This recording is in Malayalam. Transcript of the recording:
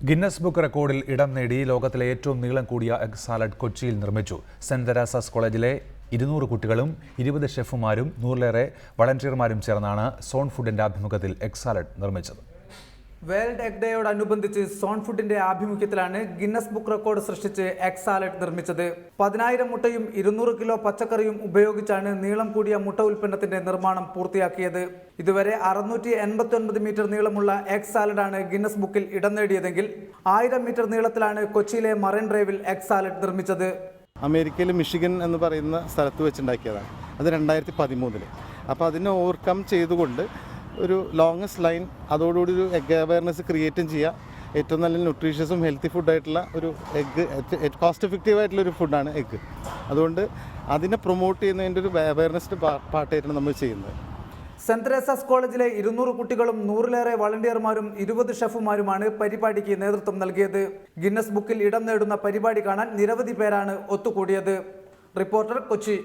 ഗിന്നസ് ബുക്ക് റെക്കോർഡിൽ ഇടം നേടി ലോകത്തിലെ ഏറ്റവും നീളം കൂടിയ എഗ് സാലഡ് കൊച്ചിയിൽ നിർമ്മിച്ചു. സെന്റ് തെരേസാസ് കോളേജിലെ 200 കുട്ടികളും 20 ഷെഫുമാരും 100-ലേറെ വളണ്ടിയർമാരും ചേർന്നാണ് സോൺ ഫുഡിന്റെ ആഭിമുഖ്യത്തിൽ എഗ് സാലഡ് നിർമ്മിച്ചത്. വേൾഡ് എഗ് ഡേയോടനുബന്ധിച്ച് സോൺ ഫുഡിന്റെ ആഭിമുഖ്യത്തിലാണ് ഗിന്നസ് ബുക്ക് റെക്കോർഡ് സൃഷ്ടിച്ച് എഗ് സാലഡ് നിർമ്മിച്ചത്. 10,000 മുട്ടയും 200 കിലോ പച്ചക്കറിയും ഉപയോഗിച്ചാണ് നീളം കൂടിയ മുട്ട ഉൽപ്പന്നത്തിന്റെ നിർമ്മാണം പൂർത്തിയാക്കിയത്. ഇതുവരെ 689 മീറ്റർ നീളമുള്ള എഗ് സാലഡാണ് ഗിന്നസ് ബുക്കിൽ ഇടം നേടിയതെങ്കിൽ 1000 മീറ്റർ നീളത്തിലാണ് കൊച്ചിയിലെ മറൈൻ ഡ്രൈവിൽ എഗ് സാലഡ് നിർമ്മിച്ചത്. അമേരിക്കയിൽ മിഷിഗൻ എന്ന് പറയുന്ന സ്ഥലത്ത് വെച്ചുണ്ടാക്കിയതാണ്. അത് 2013. അപ്പോൾ അതിനെ ഓവർകം ചെയ്തുകൊണ്ട് ഒരു ലോങ്ങസ്റ്റ് ലൈൻ, അതോടുകൂടി ഒരു എഗ് അവയർനെസ് ക്രിയേറ്റും ചെയ്യുക. ഏറ്റവും നല്ല ന്യൂട്രീഷ്യസും ഹെൽത്തി ഫുഡായിട്ടുള്ള ഒരു എഗ്ഗ്, കോസ്റ്റ് എഫക്റ്റീവ് ആയിട്ടുള്ള ഒരു ഫുഡാണ് എഗ്ഗ്. അതുകൊണ്ട് അതിനെ പ്രൊമോട്ട് ചെയ്യുന്നതിൻ്റെ ഒരു അവയർനെസ് പാർട്ടായിട്ടാണ് നമ്മൾ ചെയ്യുന്നത്. സെന്റ് തെരേസാസ് കോളേജിലെ 200 കുട്ടികളും 100-ലേറെ വളണ്ടിയർമാരും 20 ഷെഫുമാരുമാണ് പരിപാടിക്ക് നേതൃത്വം നൽകിയത്. ഗിന്നസ് ബുക്കിൽ ഇടം നേടുന്ന പരിപാടി കാണാൻ നിരവധി പേരാണ് ഒത്തുകൂടിയത്. റിപ്പോർട്ടർ, കൊച്ചി.